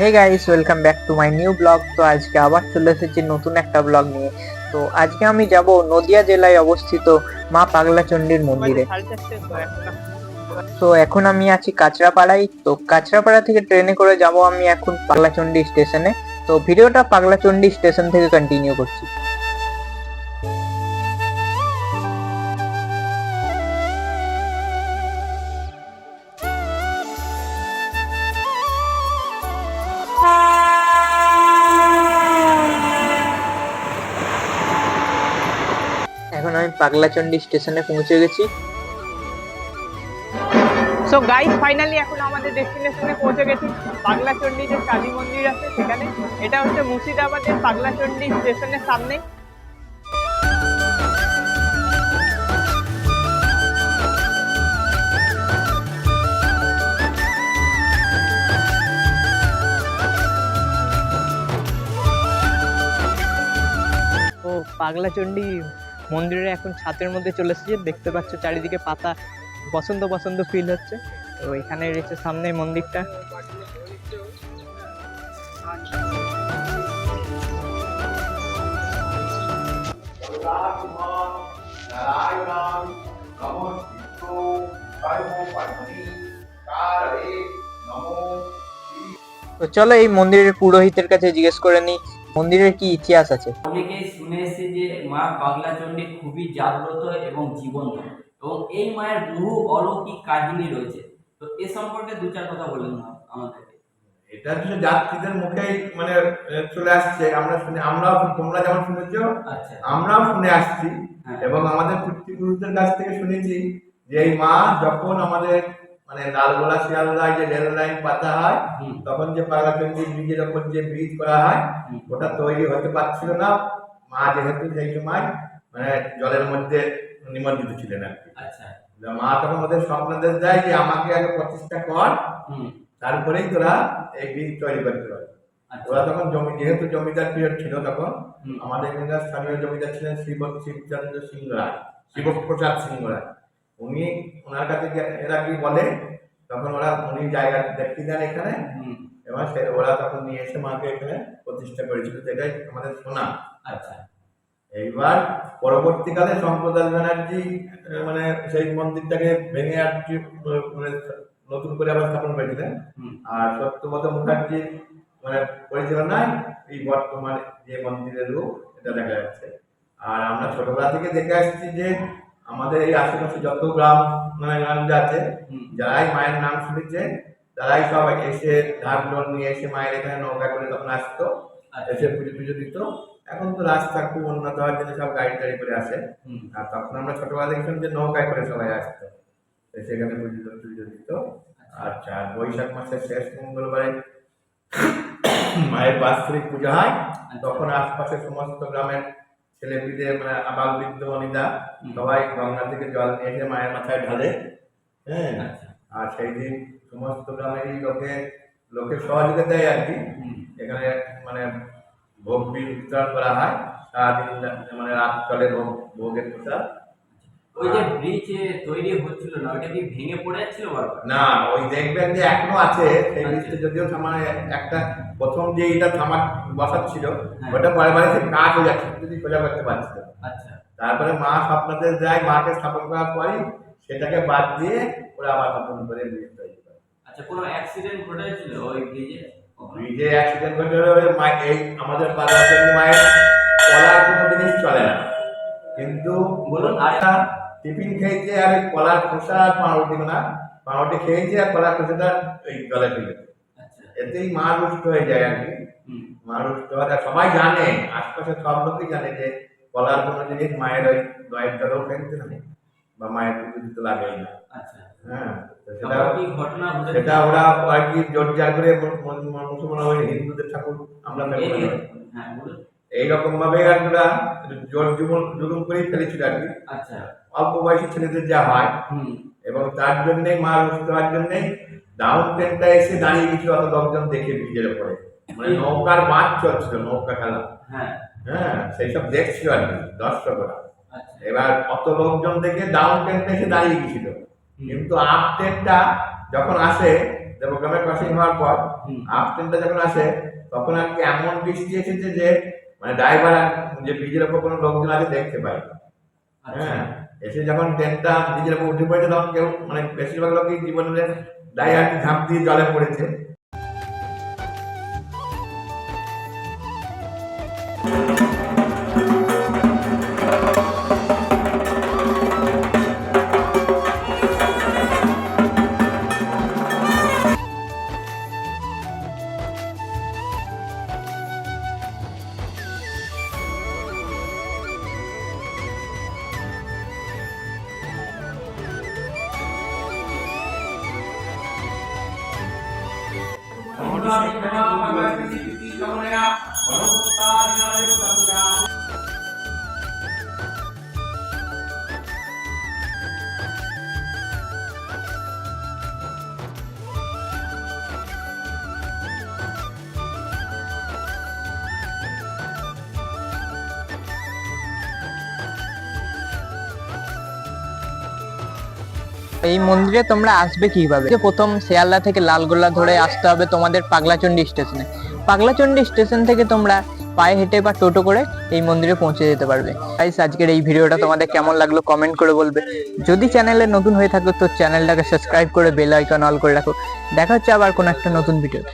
Hey guys, welcome back to my new blog. তো আজকে আবার চলে এসেছি নতুন একটা ব্লগ নিয়ে। তো আজকে আমি যাব নদিয়া জেলায় অবস্থিত মা পাগলা চণ্ডীর মন্দিরে। তো এখন আমি আছি কাঁচরাপাড়ায়। তো কাঁচরাপাড়া থেকে ট্রেনে করে যাব আমি এখন পাগলাচণ্ডী স্টেশনে। তো ভিডিওটা পাগলাচণ্ডী স্টেশন থেকে কন্টিনিউ করছি। এখন আমি পাগলাচণ্ডী স্টেশনে পৌঁছে গেছি। সো গাইস, ফাইনালি এখন আমাদের ডেস্টিনেশনে পৌঁছে গেছি। পাগলাচণ্ডী যে কালী মন্দির আছে সেখানে। এটা হচ্ছে মুর্শিদাবাদের পাগলাচণ্ডী স্টেশনের সামনে। তো পাগলাচণ্ডী মন্দিরে এখন ছাতের মধ্যে চলে এসেছে। দেখতে পাচ্ছ চারিদিকে পাতা, বসন্ত বসন্ত ফিল হচ্ছে। তো এখানে রয়েছে সামনে মন্দিরটা। তো চলো এই মন্দিরের পুরোহিতের কাছে জিজ্ঞেস করে নি মন্দিরের কি ইতিহাস আছে। অনেকেই শুনে এসেছে যে মা পাগলাচণ্ডী খুবই জাগ্রত এবং জীবন্ত, এবং এই মায়ের বহু অলৌকিক কাহিনী রয়েছে। তো এ সম্পর্কে দু চার কথা বলুন আমাদেরকে। এটা হচ্ছে যাত্রীদের মুখেই মানে চলে আসছে, আমরা শুনে, আমরাও, তোমরা যেমন শুনেছো আচ্ছা, আমরাও শুনে আসছি। হ্যাঁ। এবং আমাদের পিতৃপুরুষদের কাছ থেকে শুনেছি যে এই মা যখন আমাদের মানে লালগোলা শিয়ালদায় যে রেল লাইন পাতা হয়, তখন যে পাগলাচণ্ডী ব্রিজের ওপর যে ব্রিজ করা হয়, ওটা তৈরি হতে পারছিল না। মা যেহেতু সেই সময় মানে জলের মধ্যে নিমজ্জিত ছিলেন আর কি। আচ্ছা, মা তখন ওদের স্বপ্নদের দেয় যে আমাকে আগে প্রতিষ্ঠা কর, তারপরেই তোরা এই ব্রিজ তৈরি করতে পারবে। ওরা তখন জমি, যেহেতু জমিদার পিরিয়ড ছিল তখন, আমাদের এখানকার স্থানীয় জমিদার ছিলেন শিবচন্দ্র সিংহ রায়, শিবপ্রসাদ সিংহ রায়। উনি, ওনার কাছে এরা কি বলে, তখন ওরা উনি জায়গা দেখিয়ে দেন এখানে, এবং ওরা তখন নিয়ে এসে মাকে এখানে প্রতিষ্ঠা করেছিল, যেটাই আমাদের শোনা। আচ্ছা, এইবার পরবর্তীকালে শঙ্করদাস ব্যানার্জি মানে সেই মন্দিরটাকে ভেঙে আর কি মানে নতুন করে আবার স্থাপন করেছিলেন। আর সত্যব্রত মুখার্জি মানে পরিচালনায় এই বর্তমান যে মন্দিরের রূপ এটা দেখা যাচ্ছে। আর আমরা ছোটবেলা থেকে দেখে আসছি যে আমাদের এই আশেপাশে যত গ্রাম মানে গঞ্জ আছে, যারাই মায়ের নাম শুনেছে তারাই সব এসে ঢাক ঢোল নিয়ে এসে মায়ের এখানে নৌকা করে তখন আসতো, এসে পুজো পুজো দিত। এখন তো রাস্তা খুব উন্নত হওয়ার জন্য সব গাড়ি টাড়ি করে আসে। আর তখন আমরা ছোটবেলা দেখছিলাম যে নৌকায় করে সবাই আসতো, সেখানে পুজো দিত। আচ্ছা, আর বৈশাখ মাসের শেষ মঙ্গলবারে মায়ের বাৎসরিক পূজা হয়, তখন আশপাশের সমস্ত গ্রামের ছেলে পিলে মানে আবাল বৃদ্ধ বনিতা সবাই গঙ্গা থেকে জল নিয়ে এসে মায়ের মাথায় ঢালে। হ্যাঁ, আর সেই দিন সমস্ত গ্রামেরই লোকের সহযোগিতায় আর কি এখানে মানে ভোগ বিতরণ করা হয়। সারাদিন মানে রাত চলে ভোগের প্রসাদ। ওই যে ব্রিজ তৈরি হচ্ছিল না, ওইটা কি ভেঙে পড়ে যাচ্ছিল বারবার? না, ওই দেখবেন যে এখনো আছে সেই ব্রিজটা, যদিও মানে একটা প্রথম যে এটা থামার বসাচ্ছিল ওটা পরে পরে কাজ হয়ে যাচ্ছে, যদি সোজা করতে পারছিল। আচ্ছা, তারপরে মা স্বপ্নদের যায়, মাকে স্থাপন করার পরই সেটাকে বাদ দিয়ে ওরা আবার নতুন করে ব্রিজ তৈরি করে। আচ্ছা, কোনো অ্যাক্সিডেন্ট ঘটেছিল ওই ব্রিজে? ব্রিজে অ্যাক্সিডেন্ট ঘটে এই আমাদের পাগলাচণ্ডী মায়ের কলার কোনো জিনিস চলে না, কিন্তু বলুন আরেকটা টিফিন খেয়েছে আর ওই কলার খোসা আর পাউরুটি না, পাউরুটি খেয়েছে আর কলার খোসাটা ওই জলে ফেলেছে। এতেই মা রুষ্ট হয়ে যায় আর কি। মা রুষ্ট হওয়াটা সবাই জানে, আশপাশের সব লোকই জানে যে কলার কোনো জিনিস মায়ের ওই দয়ের জলেও ফেলতে নেই বা মায়ের পুজো দিতে লাগেই না। হ্যাঁ, সেটা ওরা আর কি জোরজার করে মুসলমান ওই হিন্দুদের ঠাকুর আমরা এইরকম ভাবে আর ওরা জোর জুলুম করেই ফেলেছিল আর কি। আচ্ছা, অল্প বয়সী ছেলেদের যা হয়, এবং তার জন্যই মা রুষ্ট হওয়ার জন্যই ডাউন ট্রেনটা এসে দাঁড়িয়ে গেছিল অত লোকজন দেখে ব্রিজের উপরে, মানে নৌকার বাঁধ চলছিল, নৌকা খেলা। হ্যাঁ, সেই সব দেখছিল আর কি দর্শকরা। এবার অত লোকজন দেখে ডাউন ট্রেনটা এসে দাঁড়িয়ে গেছিল, কিন্তু আপ ট্রেনটা যখন আসে দেবগ্রামের ক্রসিং হওয়ার পর আপ ট্রেনটা যখন আসে তখন আর কি এমন বৃষ্টি এসেছে যে মানে ড্রাইভার যে ব্রিজের উপর কোনো লোকজন আগে দেখতে পায়। হ্যাঁ, এসে যখন ট্রেনটা ব্রিজের উপর উঠে পড়েছে তখন কেউ মানে বেশিরভাগ লোকই জীবনের দায় আর কি ঝাঁপ দিয়ে জলে পড়েছে। এই মন্দিরে তোমরা আসবে কিভাবে? যে প্রথম শিয়ালদা থেকে লালগোলা ধরে আসতে হবে তোমাদের পাগলাচন্ডী স্টেশনে। পাগলাচন্ডী স্টেশন থেকে তোমরা পায়ে হেঁটে বা টোটো করে এই মন্দিরে পৌঁছে যেতে পারবে। গাইস, আজকের এই ভিডিওটা তোমাদের কেমন লাগলো কমেন্ট করে বলবে। যদি চ্যানেলে নতুন হয়ে থাকো তো চ্যানেলটাকে সাবস্ক্রাইব করে বেল আইকন অল করে রাখো। দেখা হচ্ছে আবার কোনো একটা নতুন ভিডিওতে।